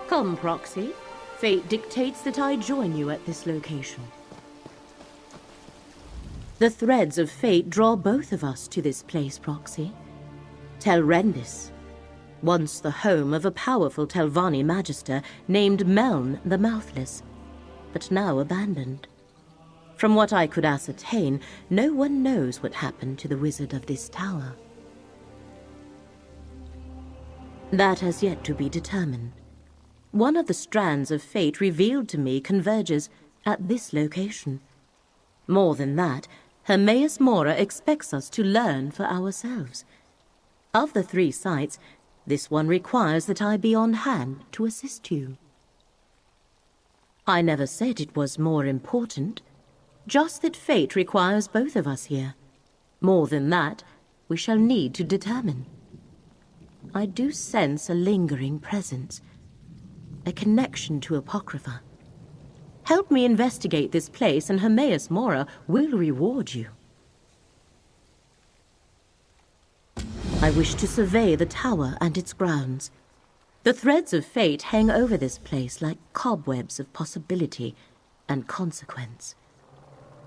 Come, Proxy. Fate dictates that I join you at this location. The threads of fate draw both of us to this place, Proxy. Tel Rendys, once the home of a powerful Telvanni magister named Nirn the Mouthless, but now abandoned. From what I could ascertain, no one knows what happened to the wizard of this tower. That has yet to be determined. One of the strands of fate revealed to me converges at this location. More than that, Hermaeus Mora expects us to learn for ourselves. Of the 3 sites, this one requires that I be on hand to assist you. I never said it was more important, just that fate requires both of us here. More than that, we shall need to determine. I do sense a lingering presence, a connection to Apocrypha. Help me investigate this place and Hermaeus Mora will reward you. I wish to survey the tower and its grounds. The threads of fate hang over this place like cobwebs of possibility and consequence.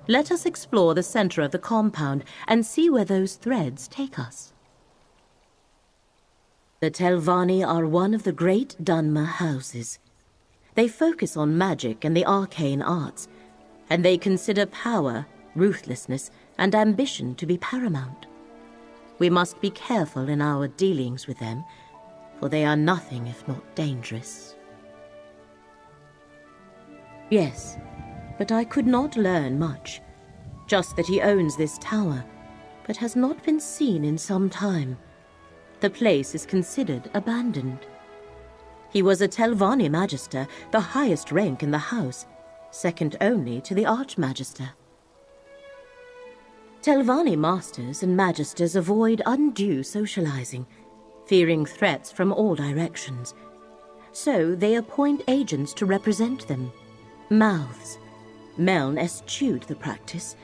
Let us explore the center of the compound and see where those threads take us. The Telvanni are one of the great Dunmer houses. They focus on magic and the arcane arts, and they consider power, ruthlessness, and ambition to be paramount. We must be careful in our dealings with them, for they are nothing if not dangerous. Yes, but I could not learn much. Just that he owns this tower, but has not been seen in some time. The place is considered abandoned. He was a Telvanni magister, the highest rank in the house, second only to the Archmagister. Telvanni masters and magisters avoid undue socializing, fearing threats from all directions. So they appoint agents to represent them, mouths. Meln eschewed the practice,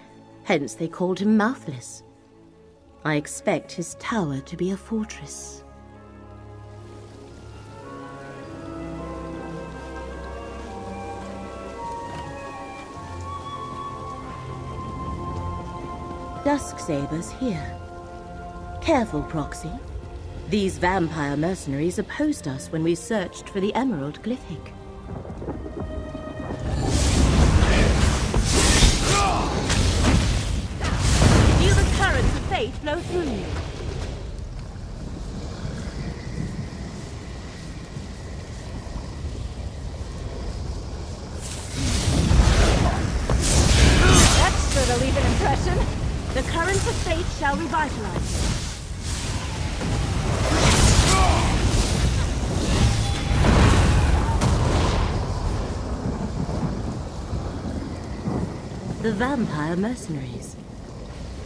hence they called him Mouthless. I expect his tower to be a fortress. Dusksabers here. Careful, Proxy. These vampire mercenaries opposed us when we searched for the Emerald Glyphic. Feel the currents of fate flow through you. That should have leave an impression. The currents of fate shall revitalize you. The vampire mercenaries.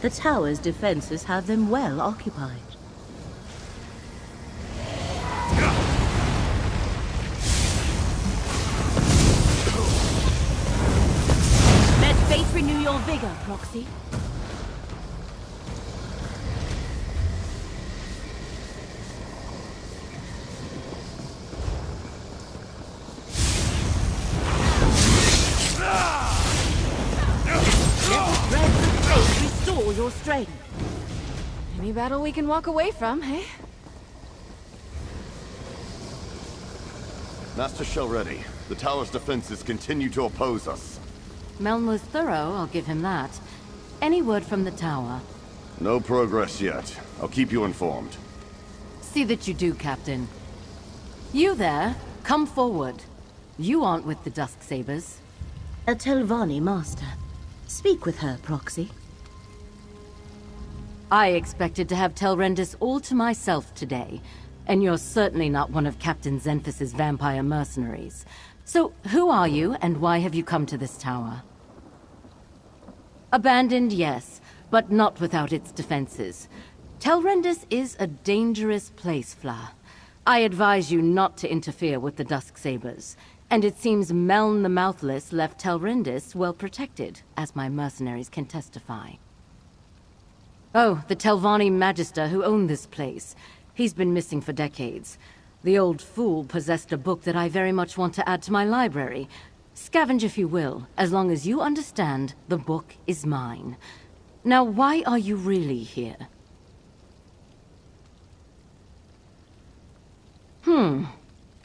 The tower's defenses have them well occupied. Let fate renew your vigor, Proxy. Your strength. Any battle we can walk away from, eh? Master Shell ready. The tower's defenses continue to oppose us. Meln was thorough, I'll give him that. Any word from the tower? No progress yet. I'll keep you informed. See that you do, Captain. You there, come forward. You aren't with the Dusksabers. A Telvanni master. Speak with her, Proxy. I expected to have Tel Rendys all to myself today, and you're certainly not one of Captain Xenphis' vampire mercenaries. So, who are you, and why have you come to this tower? Abandoned, yes, but not without its defenses. Tel Rendys is a dangerous place, Fla. I advise you not to interfere with the Dusksabers, and it seems Meln the Mouthless left Tel Rendys well protected, as my mercenaries can testify. Oh, the Telvanni Magister who owned this place. He's been missing for decades. The old fool possessed a book that I very much want to add to my library. Scavenge if you will, as long as you understand the book is mine. Now, why are you really here?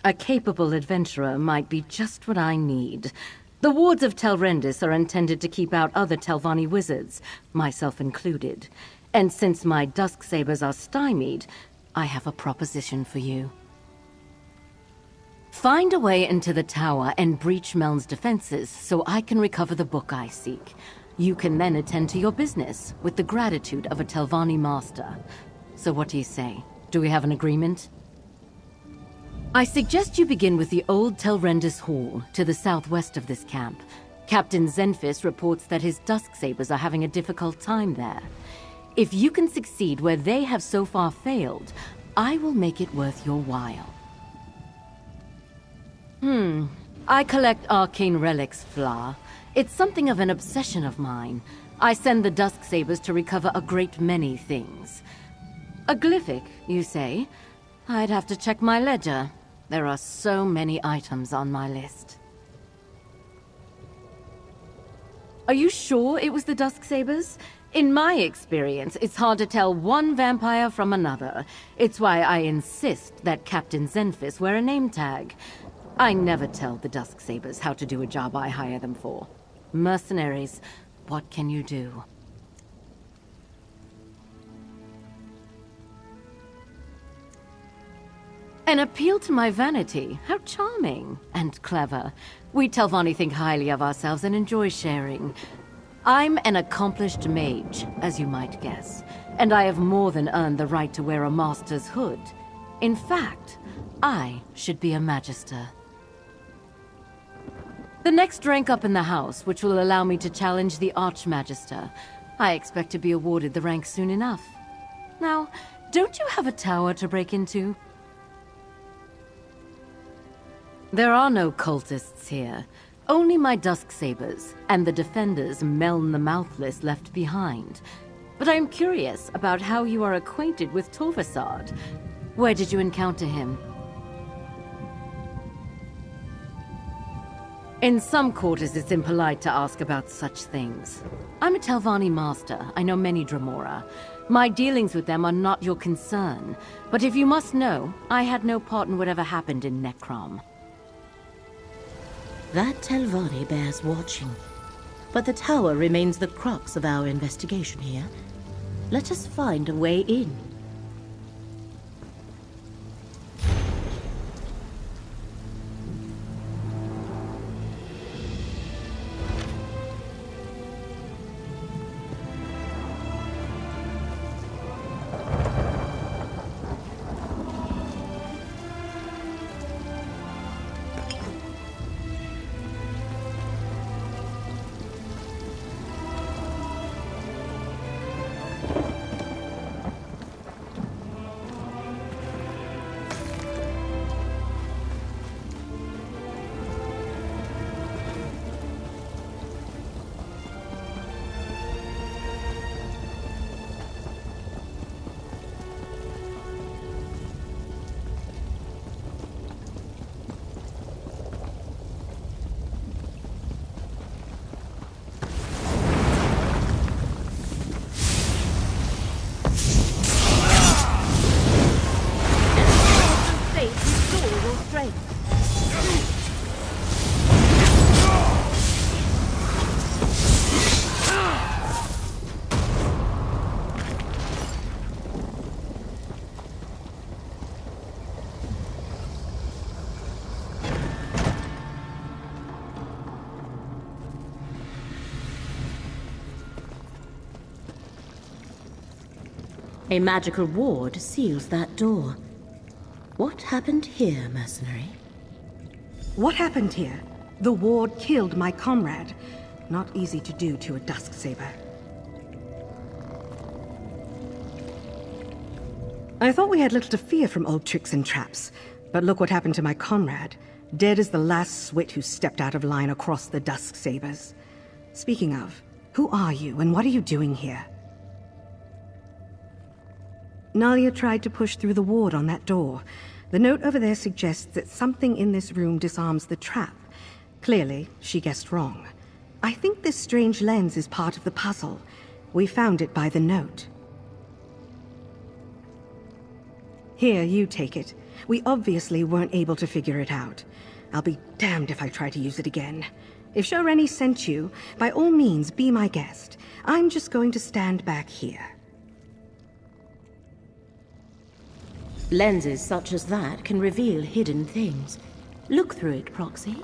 A capable adventurer might be just what I need. The wards of Tel Rendys are intended to keep out other Telvanni wizards, myself included. And since my Dusksabers are stymied, I have a proposition for you. Find a way into the tower and breach Meln's defenses so I can recover the book I seek. You can then attend to your business with the gratitude of a Telvanni master. So what do you say? Do we have an agreement? I suggest you begin with the old Tel Rendys Hall, to the southwest of this camp. Captain Zenfis reports that his Dusksabers are having a difficult time there. If you can succeed where they have so far failed, I will make it worth your while. I collect arcane relics, Fla. It's something of an obsession of mine. I send the Dusksabers to recover a great many things. A glyphic, you say? I'd have to check my ledger. There are so many items on my list. Are you sure it was the Dusksabers? In my experience, it's hard to tell one vampire from another. It's why I insist that Captain Zenfis wear a name tag. I never tell the Dusksabers how to do a job I hire them for. Mercenaries, what can you do? An appeal to my vanity. How charming and clever. We Telvanni think highly of ourselves and enjoy sharing. I'm an accomplished mage, as you might guess, and I have more than earned the right to wear a master's hood. In fact, I should be a magister. The next rank up in the house, which will allow me to challenge the Archmagister. I expect to be awarded the rank soon enough. Now, don't you have a tower to break into? There are no cultists here. Only my Dusksabers, and the defenders Meln the Mouthless left behind. But I am curious about how you are acquainted with Torvasad. Where did you encounter him? In some quarters, it's impolite to ask about such things. I'm a Telvanni master. I know many Dremora. My dealings with them are not your concern. But if you must know, I had no part in whatever happened in Necrom. That Telvanni bears watching. But the tower remains the crux of our investigation here. Let us find a way in. A magical ward seals that door. What happened here, mercenary? What happened here? The ward killed my comrade. Not easy to do to a Dusksaber. I thought we had little to fear from old tricks and traps, but look what happened to my comrade. Dead as the last swit who stepped out of line across the Dusksabers. Speaking of, who are you and what are you doing here? Nalia tried to push through the ward on that door. The note over there suggests that something in this room disarms the trap. Clearly, she guessed wrong. I think this strange lens is part of the puzzle. We found it by the note. Here, you take it. We obviously weren't able to figure it out. I'll be damned if I try to use it again. If Rendy sent you, by all means, be my guest. I'm just going to stand back here. Lenses such as that can reveal hidden things. Look through it, Proxy.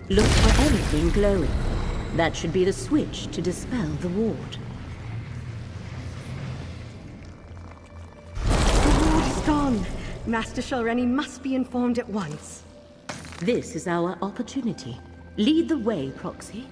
Look for anything glowing. That should be the switch to dispel the ward. The ward is gone. Master Rendy must be informed at once. This is our opportunity. Lead the way, Proxy.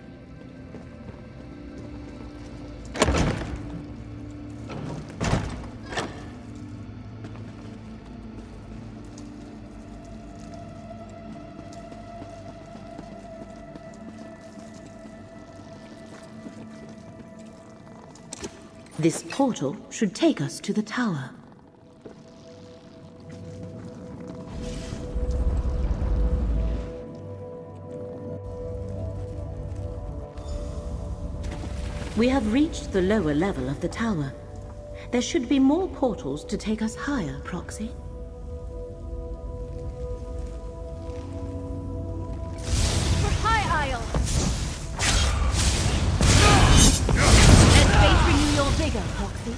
This portal should take us to the tower. We have reached the lower level of the tower. There should be more portals to take us higher, Proxy. For High Isle! Let fate renew your vigor, Proxy.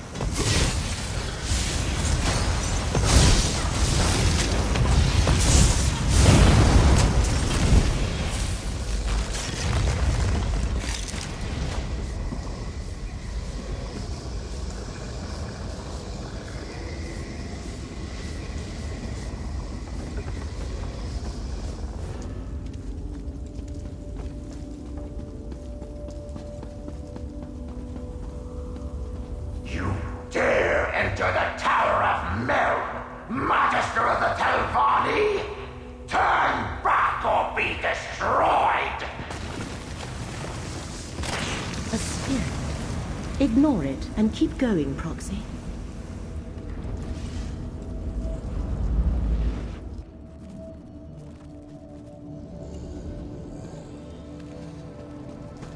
Enter the Tower of Nirn, Magister of the Tel Rendys! Turn back or be destroyed! A spirit. Ignore it and keep going, Proxy.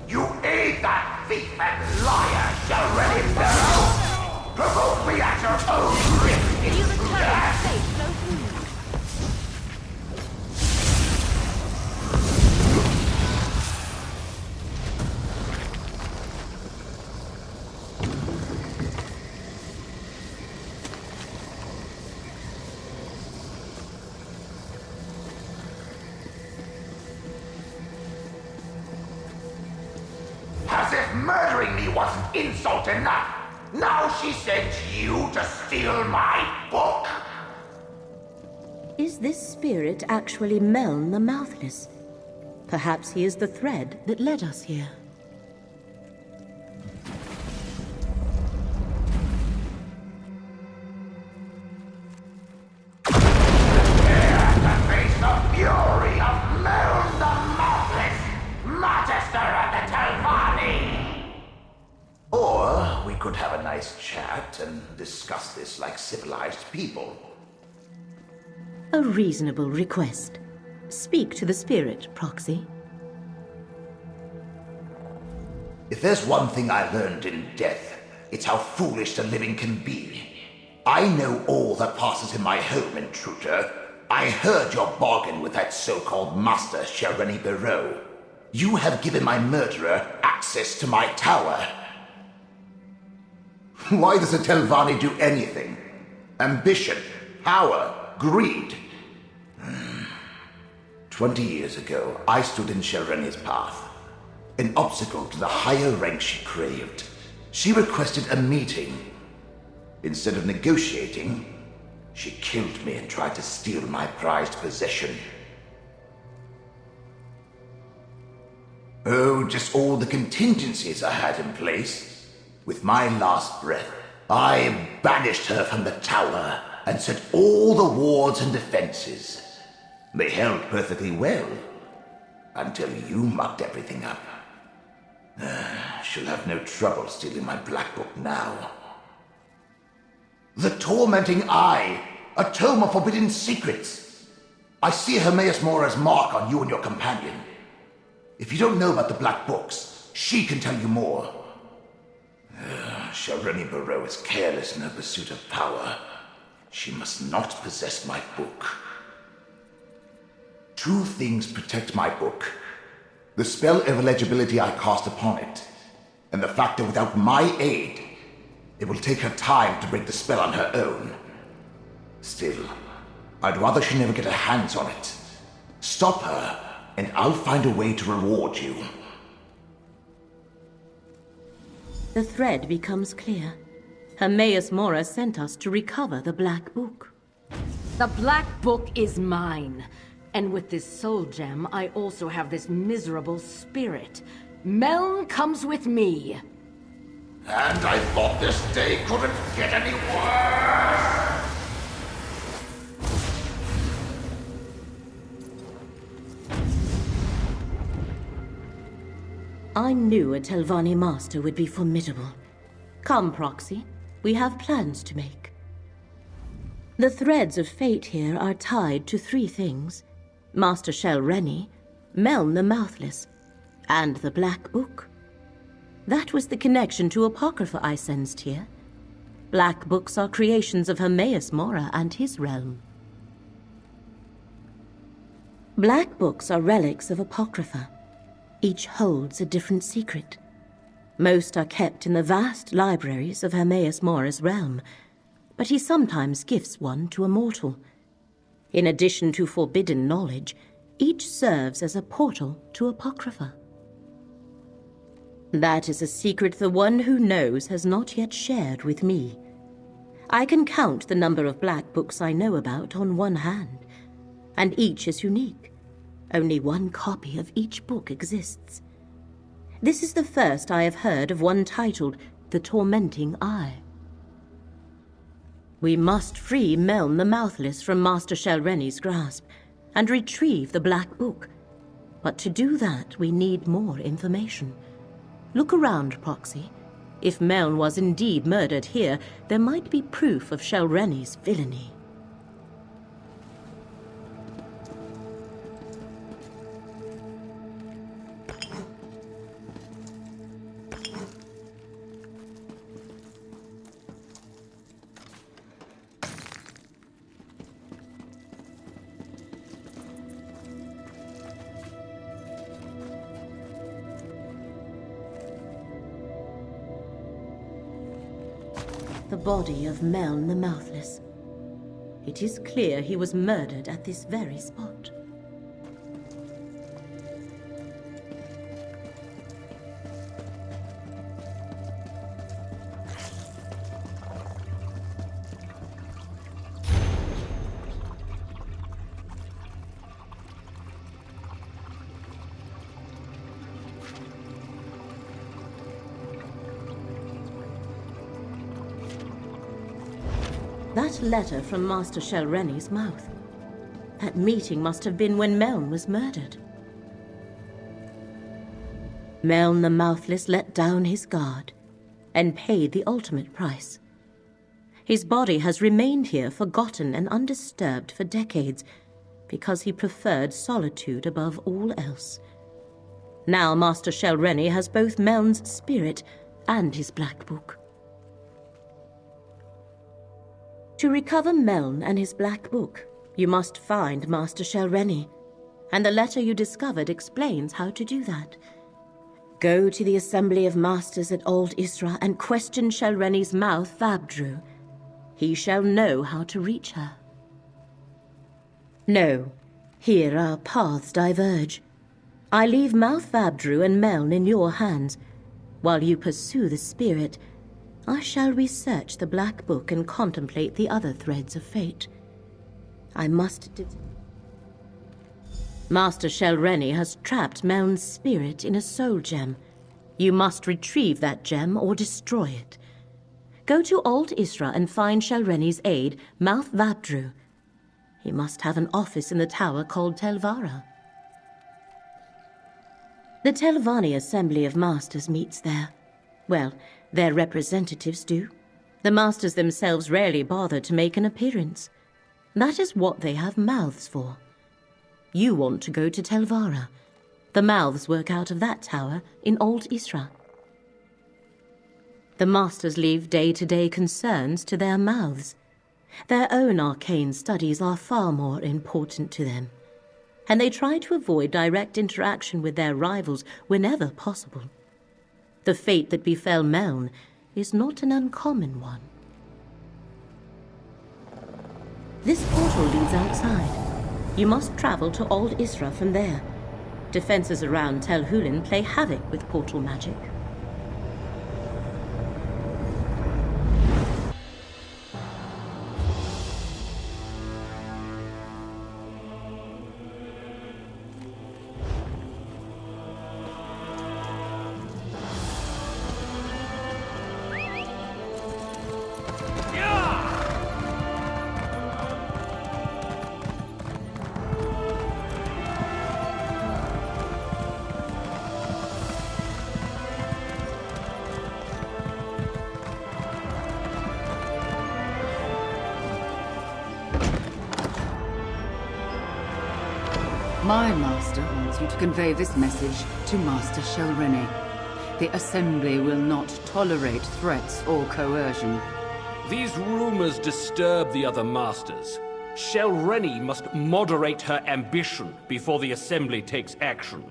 You aid that thief and liar, Leramil! Provoke me at your own risk, You the intruder! turret safe, so through. As if murdering me wasn't insult enough! Now she sends you to steal my book! Is this spirit actually Meln the Mouthless? Perhaps he is the thread that led us here. Dare to face the fury of Meln the Mouthless, Magister of the Tel Rendys! Or we could have a nice chat and discuss this like civilized people. A reasonable request. Speak to the spirit, Proxy. If there's one thing I learned in death, it's how foolish the living can be. I know all that passes in my home, intruder. I heard your bargain with that so-called Master Hermaeus. You have given my murderer access to my tower. Why does the Tel Rendys do anything? Ambition, power, greed. 20 years ago, I stood in Rendy's path. An obstacle to the higher rank she craved. She requested a meeting. Instead of negotiating, she killed me and tried to steal my prized possession. Oh, just all the contingencies I had in place. With my last breath, I banished her from the tower and set all the wards and defenses. They held perfectly well, until you mucked everything up. She'll have no trouble stealing my black book now. The Tormenting Eye, a tome of forbidden secrets. I see Hermaeus Mora's mark on you and your companion. If you don't know about the black books, she can tell you more. Leramil is careless in her pursuit of power. She must not possess my book. Two things protect my book. The spell of illegibility I cast upon it, and the fact that without my aid, it will take her time to break the spell on her own. Still, I'd rather she never get her hands on it. Stop her, and I'll find a way to reward you. The thread becomes clear. Hermaeus Mora sent us to recover the Black Book. The Black Book is mine. And with this soul gem, I also have this miserable spirit. Meln comes with me. And I thought this day couldn't get any worse! I knew a Telvanni master would be formidable. Come, Proxy. We have plans to make. The threads of fate here are tied to three things. Master Tel Rendys, Meln the Mouthless, and the Black Book. That was the connection to Apocrypha I sensed here. Black Books are creations of Hermaeus Mora and his realm. Black Books are relics of Apocrypha. Each holds a different secret. Most are kept in the vast libraries of Hermaeus Mora's realm, but he sometimes gifts one to a mortal. In addition to forbidden knowledge, each serves as a portal to Apocrypha. That is a secret the one who knows has not yet shared with me. I can count the number of Black Books I know about on one hand, and each is unique. Only one copy of each book exists. This is the first I have heard of one titled The Tormenting Eye. We must free Meln the Mouthless from Master Tel Rendys' grasp and retrieve the Black Book. But to do that, we need more information. Look around, Proxy. If Meln was indeed murdered here, there might be proof of Tel Rendys' villainy. The body of Meln the Mouthless. It is clear he was murdered at this very spot. That letter from Master Tel Rendys' mouth. That meeting must have been when Meln was murdered. Meln the Mouthless let down his guard and paid the ultimate price. His body has remained here forgotten and undisturbed for decades because he preferred solitude above all else. Now Master Tel Rendys has both Meln's spirit and his Black Book. To recover Meln and his Black Book, you must find Master Tel Rendys, and the letter you discovered explains how to do that. Go to the Assembly of Masters at Old Isra and question Tel Rendys' mouth Vabdru. He shall know how to reach her. No, here our paths diverge. I leave Mouth Vabdru and Meln in your hands. While you pursue the spirit, I shall research the Black Book and contemplate the other threads of fate. I must... Master Tel Rendys has trapped Meln's spirit in a soul gem. You must retrieve that gem or destroy it. Go to Old Isra and find Tel Rendys' aide, Mouth Vabdru. He must have an office in the tower called Telvara. The Telvanni Assembly of Masters meets there. Well, their representatives do. The Masters themselves rarely bother to make an appearance. That is what they have mouths for. You want to go to Telvara. The mouths work out of that tower in Old Isra. The Masters leave day-to-day concerns to their mouths. Their own arcane studies are far more important to them, and they try to avoid direct interaction with their rivals whenever possible. The fate that befell Meln is not an uncommon one. This portal leads outside. You must travel to Old Isra from there. Defenses around Tel Hulin play havoc with portal magic. My master wants you to convey this message to Master Tel Rendy. The Assembly will not tolerate threats or coercion. These rumors disturb the other masters. Tel Rendy must moderate her ambition before the Assembly takes action.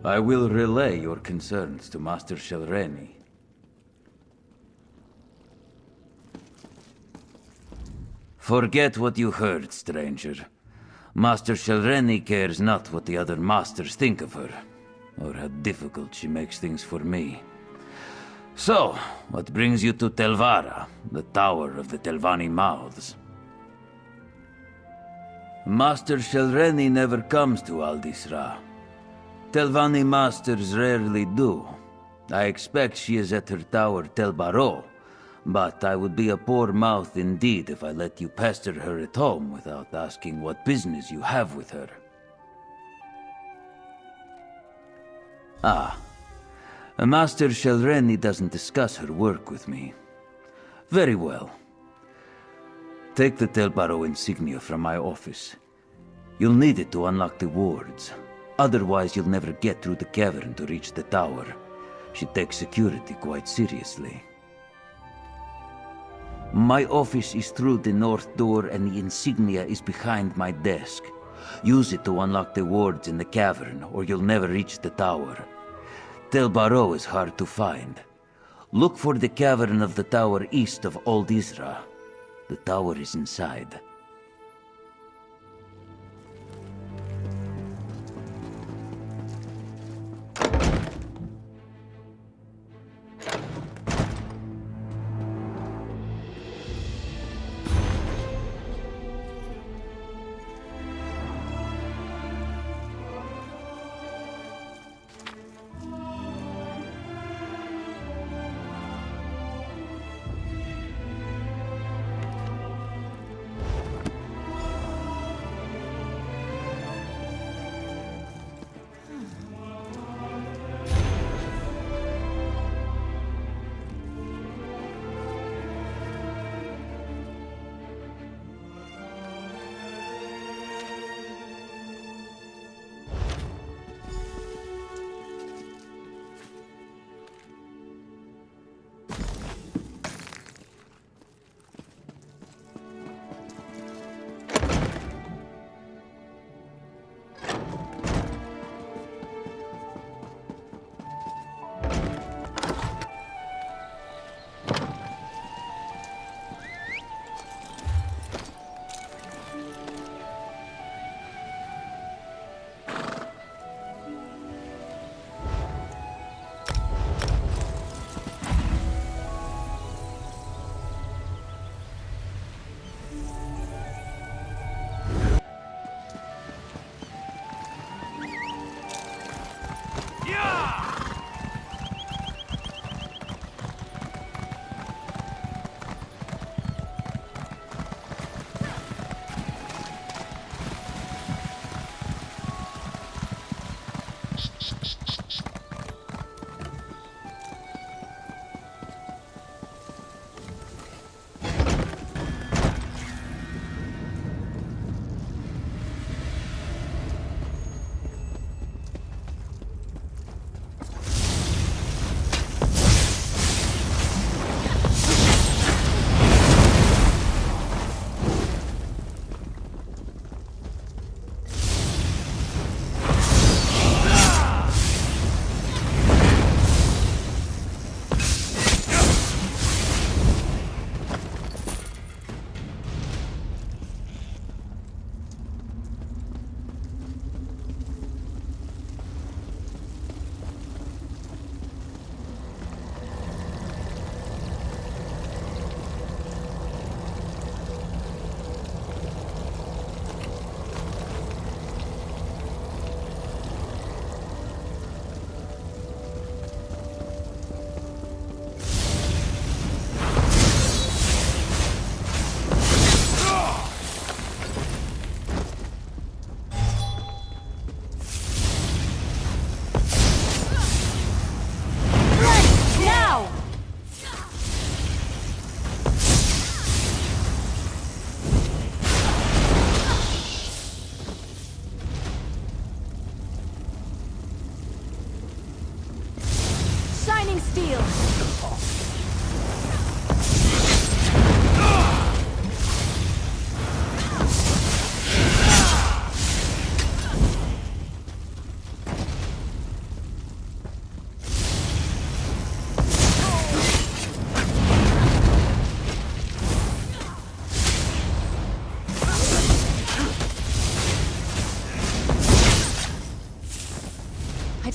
I will relay your concerns to Master Tel Rendy. Forget what you heard, stranger. Master Tel Rendy cares not what the other masters think of her, or how difficult she makes things for me. So, what brings you to Telvara, the Tower of the Telvanni Mouths? Master Tel Rendy never comes to Old Isra. Telvanni masters rarely do. I expect she is at her tower Telbaro, but I would be a poor mouth indeed if I let you pester her at home without asking what business you have with her. Master Tel Rendy doesn't discuss her work with me. Very well. Take the Telbaro insignia from my office. You'll need it to unlock the wards. Otherwise, you'll never get through the cavern to reach the tower. She takes security quite seriously. My office is through the north door and the insignia is behind my desk. Use it to unlock the wards in the cavern or you'll never reach the tower. Telbaro is hard to find. Look for the cavern of the tower east of Old Isra. The tower is inside.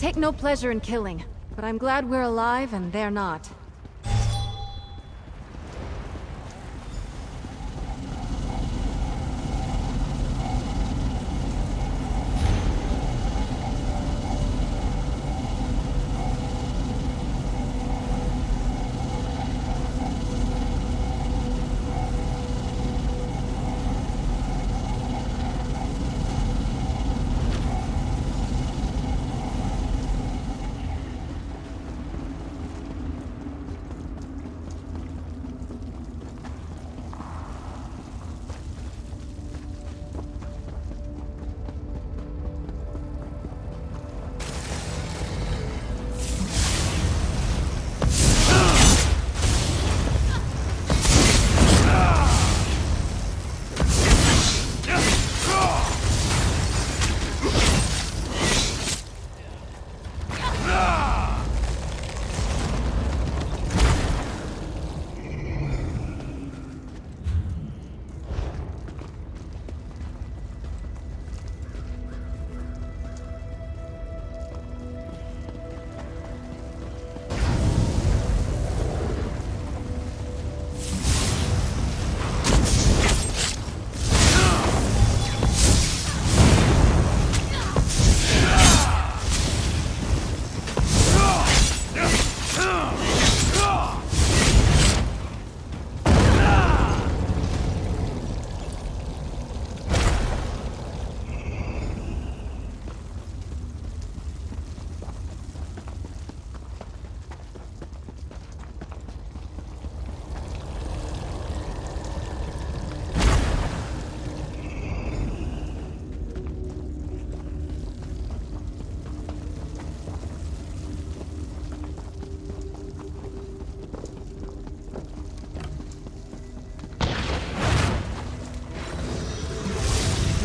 take no pleasure in killing, but I'm glad we're alive and they're not.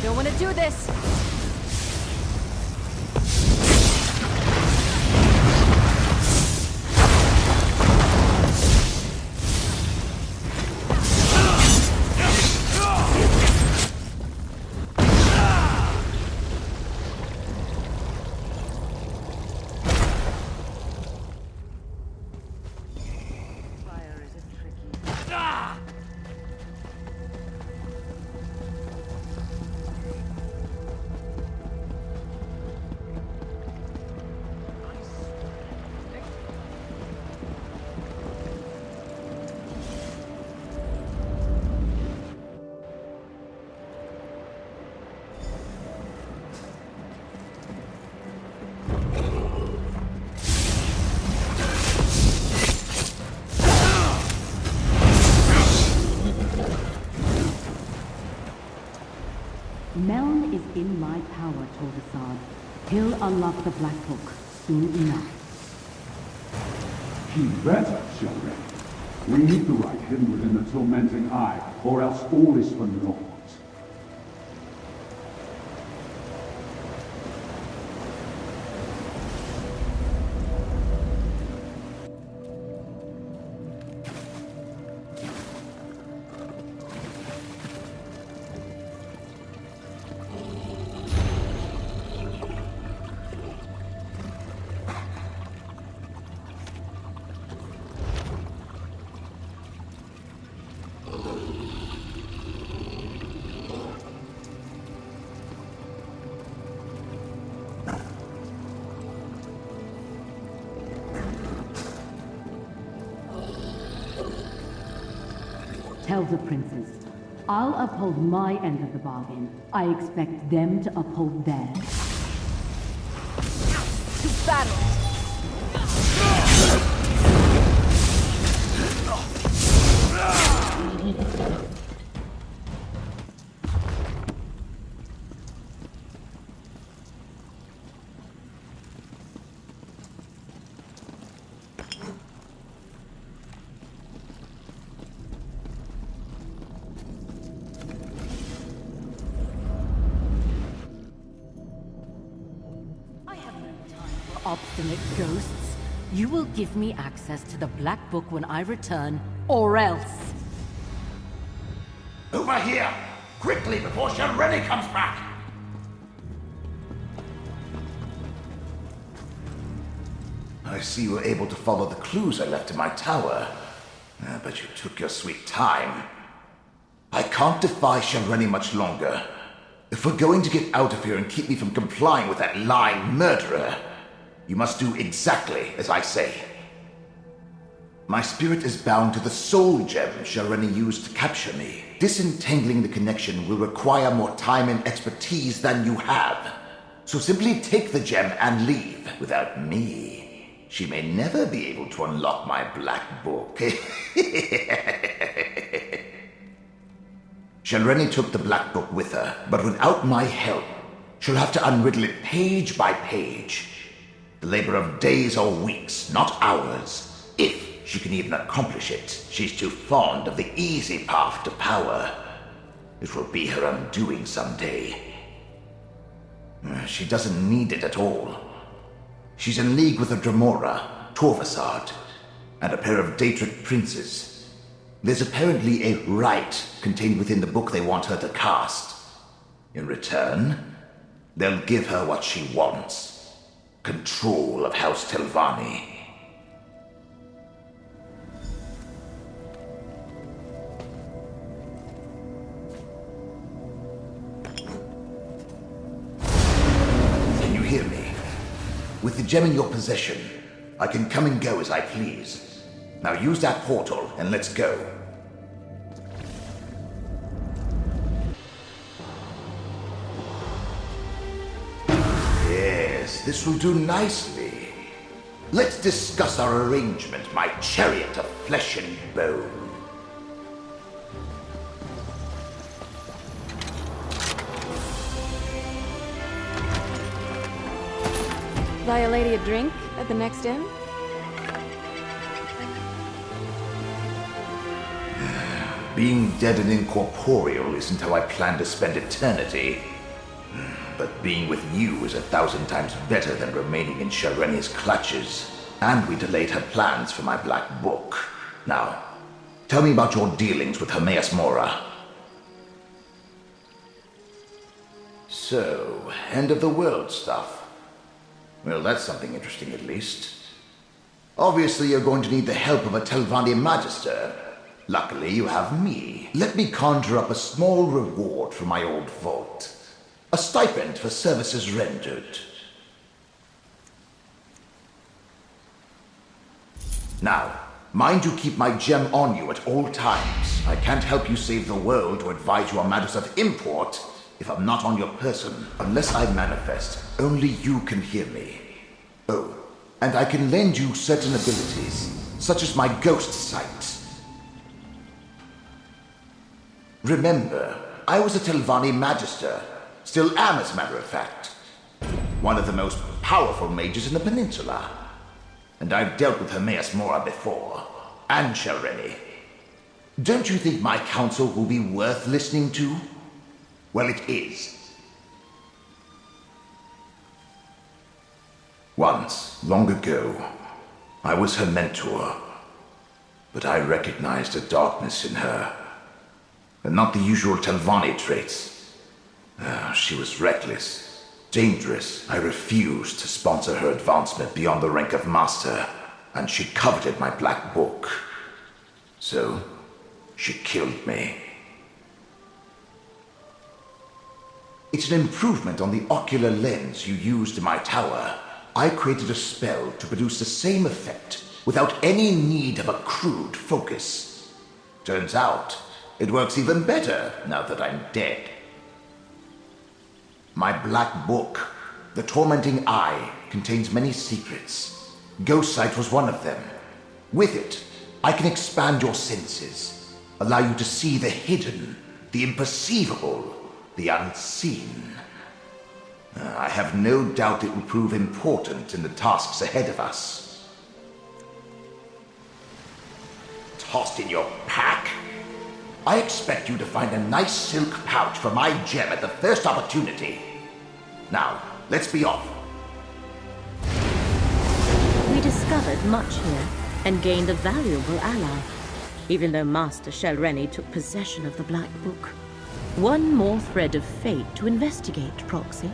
Don't want to do this! Meln is in my power, Tordasad. He'll unlock the Black Book soon enough. He better, Shelren. We need the right hidden within the tormenting eye, or else all is for naught. Tell the princes, I'll uphold my end of the bargain. I expect them to uphold theirs. To battle! Obstinate ghosts. You will give me access to the Black Book when I return, or else. Over here! Quickly, before Shelreni comes back! I see you were able to follow the clues I left in my tower. But you took your sweet time. I can't defy Tel Rendys much longer. If we're going to get out of here and keep me from complying with that lying murderer, you must do exactly as I say. My spirit is bound to the soul gem Tel Rendys used to capture me. Disentangling the connection will require more time and expertise than you have. So simply take the gem and leave. Without me, she may never be able to unlock my black book. Tel Rendys took the black book with her, but without my help, she'll have to unriddle it page by page. The labor of days or weeks, not hours. If she can even accomplish it, she's too fond of the easy path to power. It will be her undoing someday. She doesn't need it at all. She's in league with a Dremora, Torvasard, and a pair of Daedric princes. There's apparently a rite contained within the book they want her to cast. In return, they'll give her what she wants. Control of House Telvanni. Can you hear me? With the gem in your possession, I can come and go as I please. Now use that portal and let's go. Yes, this will do nicely. Let's discuss our arrangement, my chariot of flesh and bone. Buy a lady a drink at the next inn? Being dead and incorporeal isn't how I plan to spend eternity. But being with you is 1,000 times better than remaining in Tel Rendys' clutches. And we delayed her plans for my black book. Now, tell me about your dealings with Hermaeus Mora. So, end of the world stuff. Well, that's something interesting at least. Obviously, you're going to need the help of a Telvanni Magister. Luckily, you have me. Let me conjure up a small reward for my old vault. A stipend for services rendered. Now, mind you keep my gem on you at all times. I can't help you save the world or advise you on matters of import if I'm not on your person. Unless I manifest, only you can hear me. Oh, and I can lend you certain abilities, such as my ghost sight. Remember, I was a Telvanni Magister. Still am, as a matter of fact. One of the most powerful mages in the peninsula. And I've dealt with Hermaeus Mora before. And Tel Rendys. Don't you think my counsel will be worth listening to? Well, it is. Once, long ago, I was her mentor. But I recognized a darkness in her. And not the usual Telvanni traits. She was reckless, dangerous. I refused to sponsor her advancement beyond the rank of master, and she coveted my black book. So, she killed me. It's an improvement on the ocular lens you used in my tower. I created a spell to produce the same effect without any need of a crude focus. Turns out, it works even better now that I'm dead. My black book, The Tormenting Eye, contains many secrets. Ghost sight was one of them. With it, I can expand your senses, allow you to see the hidden, the imperceivable, the unseen. I have no doubt it will prove important in the tasks ahead of us. Tossed in your pack? I expect you to find a nice silk pouch for my gem at the first opportunity. Now, let's be off. We discovered much here, and gained a valuable ally, even though Master Tel Rendys took possession of the Black Book. One more thread of fate to investigate, Proxy.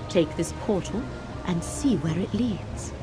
Take this portal and see where it leads.